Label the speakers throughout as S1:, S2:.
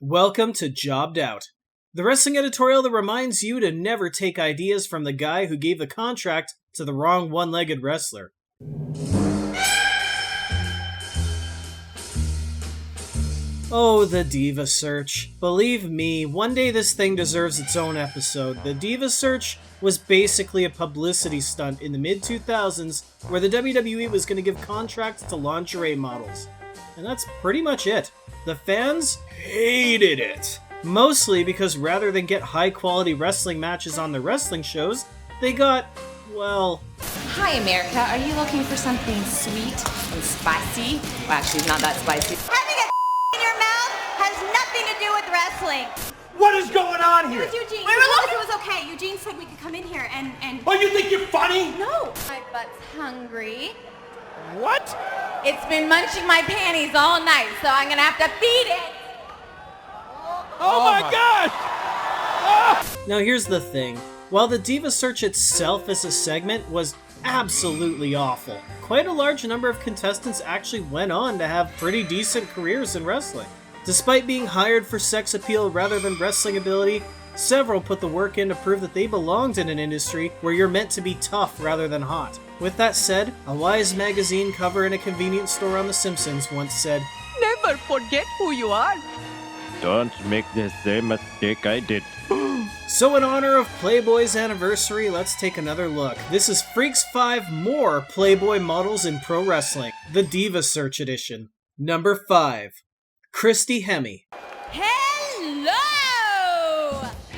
S1: Welcome to Jobbed Out, the wrestling editorial that reminds you to never take ideas from the guy who gave the contract to the wrong one-legged wrestler. Oh, the Diva Search. Believe me, one day this thing deserves its own episode. The Diva Search was basically a publicity stunt in the mid-2000s where the WWE was going to give contracts to lingerie models. And that's pretty much it. The fans hated it. Mostly because rather than get high-quality wrestling matches on their wrestling shows, they got, well...
S2: Hi, America. Are you looking for something sweet and spicy? Well, actually, it's not that spicy.
S3: Having a in your mouth has nothing to do with wrestling.
S4: What is going on here?
S3: It was Eugene. He told us it was okay. Eugene said we could come in here and...
S4: Oh, you think you're funny?
S3: No.
S2: My butt's hungry.
S4: What?
S2: It's been munching my panties all night, so I'm gonna have to feed it.
S4: Oh my gosh! Ah!
S1: Now here's the thing. While the Diva Search itself as a segment was absolutely awful, quite a large number of contestants actually went on to have pretty decent careers in wrestling. Despite being hired for sex appeal rather than wrestling ability, several put the work in to prove that they belonged in an industry where you're meant to be tough rather than hot. With that said, a wise magazine cover in a convenience store on The Simpsons once said,
S5: "Never forget who you are."
S6: Don't make the same mistake I did.
S1: So in honor of Playboy's anniversary, let's take another look. This is Freaks 5 More Playboy Models in Pro Wrestling, the Diva Search edition. Number 5. Christy Hemi.
S2: Hello!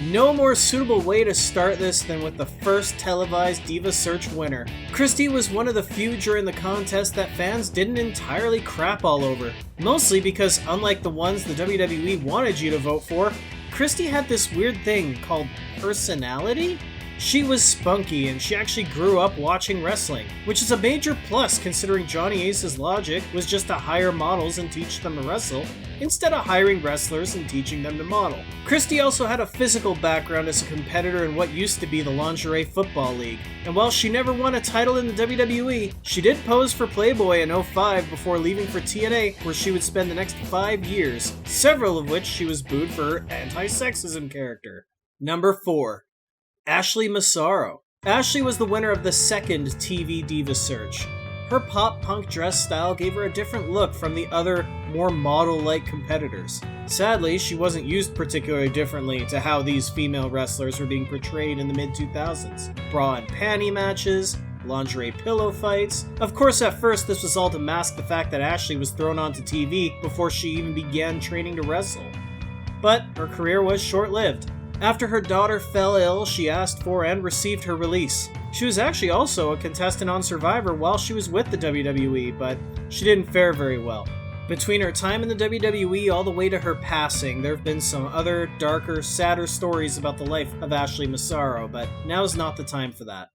S1: No more suitable way to start this than with the first televised Diva Search winner. Christy was one of the few during the contest that fans didn't entirely crap all over. Mostly because, unlike the ones the WWE wanted you to vote for, Christy had this weird thing called personality? She was spunky and she actually grew up watching wrestling, which is a major plus considering Johnny Ace's logic was just to hire models and teach them to wrestle, instead of hiring wrestlers and teaching them to model. Christy also had a physical background as a competitor in what used to be the Lingerie Football League, and while she never won a title in the WWE, she did pose for Playboy in 2005 before leaving for TNA, where she would spend the next 5 years, several of which she was booed for her anti-sexism character. Number 4. Ashley Masaro. Ashley was the winner of the second TV Diva Search. Her pop-punk dress style gave her a different look from the other, more model-like competitors. Sadly, she wasn't used particularly differently to how these female wrestlers were being portrayed in the mid-2000s. Bra and panty matches, lingerie pillow fights. Of course, at first this was all to mask the fact that Ashley was thrown onto TV before she even began training to wrestle. But her career was short-lived. After her daughter fell ill, she asked for and received her release. She was actually also a contestant on Survivor while she was with the WWE, but she didn't fare very well. Between her time in the WWE all the way to her passing, there have been some other, darker, sadder stories about the life of Ashley Masaro, but now's not the time for that.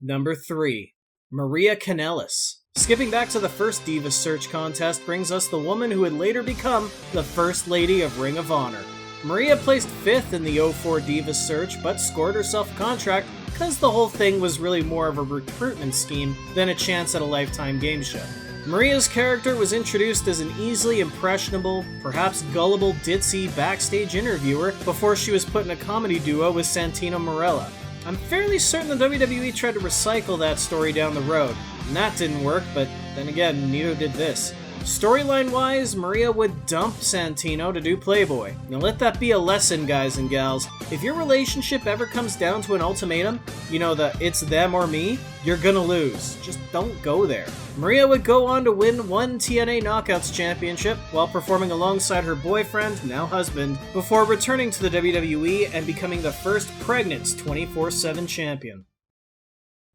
S1: Number 3. Maria Caneles. Skipping back to the first Diva Search contest brings us the woman who would later become the First Lady of Ring of Honor. Maria placed 5th in the 2004 Diva Search, but scored herself a contract because the whole thing was really more of a recruitment scheme than a chance at a Lifetime game show. Maria's character was introduced as an easily impressionable, perhaps gullible, ditzy backstage interviewer before she was put in a comedy duo with Santino Marella. I'm fairly certain the WWE tried to recycle that story down the road, and that didn't work, but then again, neither did this. Storyline-wise, Maria would dump Santino to do Playboy. Now let that be a lesson, guys and gals. If your relationship ever comes down to an ultimatum, you know, the it's them or me, you're gonna lose. Just don't go there. Maria would go on to win one TNA Knockouts championship while performing alongside her boyfriend, now husband, before returning to the WWE and becoming the first pregnant 24/7 champion.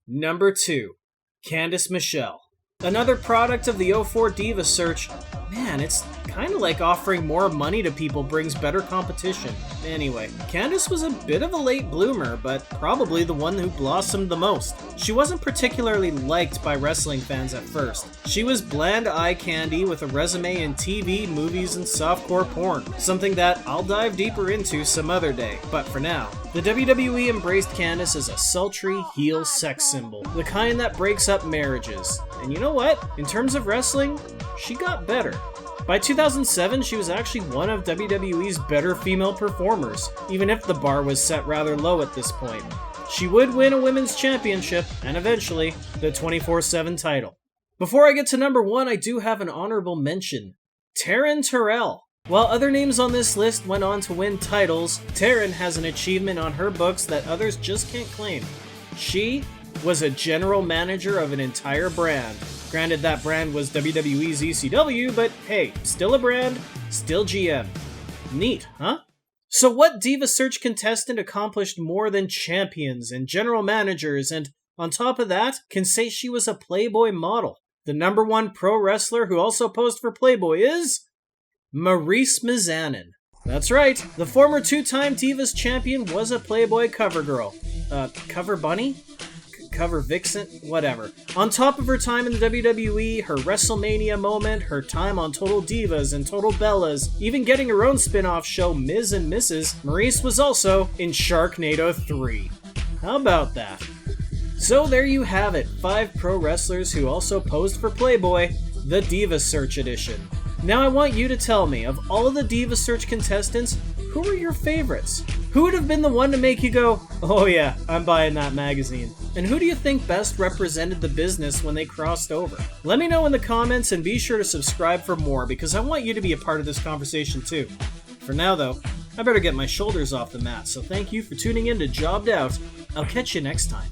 S1: Number 2. Candace Michelle. Another product of the 2004 Diva Search. Man, it's kind of like offering more money to people brings better competition. Anyway, Candace was a bit of a late bloomer, but probably the one who blossomed the most. She wasn't particularly liked by wrestling fans at first. She was bland eye candy with a resume in TV, movies, and softcore porn, something that I'll dive deeper into some other day, but for now. The WWE embraced Candace as a sultry heel sex symbol, the kind that breaks up marriages. And you know what? In terms of wrestling, she got better. By 2007, she was actually one of WWE's better female performers, even if the bar was set rather low at this point. She would win a women's championship, and eventually, the 24/7 title. Before I get to number 1, I do have an honorable mention. Taryn Terrell. While other names on this list went on to win titles, Taryn has an achievement on her books that others just can't claim. She was a general manager of an entire brand. Granted, that brand was WWE's ECW, but hey, still a brand, still GM. Neat, huh? So what Diva Search contestant accomplished more than champions and general managers, and on top of that, can say she was a Playboy model? The number 1 pro wrestler who also posed for Playboy is Maurice Mazzanin. That's right, the former 2-time Divas champion was a Playboy cover girl. Cover bunny? Cover vixen? Whatever. On top of her time in the WWE, her WrestleMania moment, her time on Total Divas and Total Bellas, even getting her own spin-off show Ms. and Mrs., Maurice was also in Sharknado 3. How about that? So there you have it, 5 pro wrestlers who also posed for Playboy, the Diva Search edition. Now I want you to tell me, of all of the Diva Search contestants, who were your favorites? Who would have been the one to make you go, oh yeah, I'm buying that magazine? And who do you think best represented the business when they crossed over? Let me know in the comments and be sure to subscribe for more because I want you to be a part of this conversation too. For now though, I better get my shoulders off the mat, so thank you for tuning in to Jobbed Out. I'll catch you next time.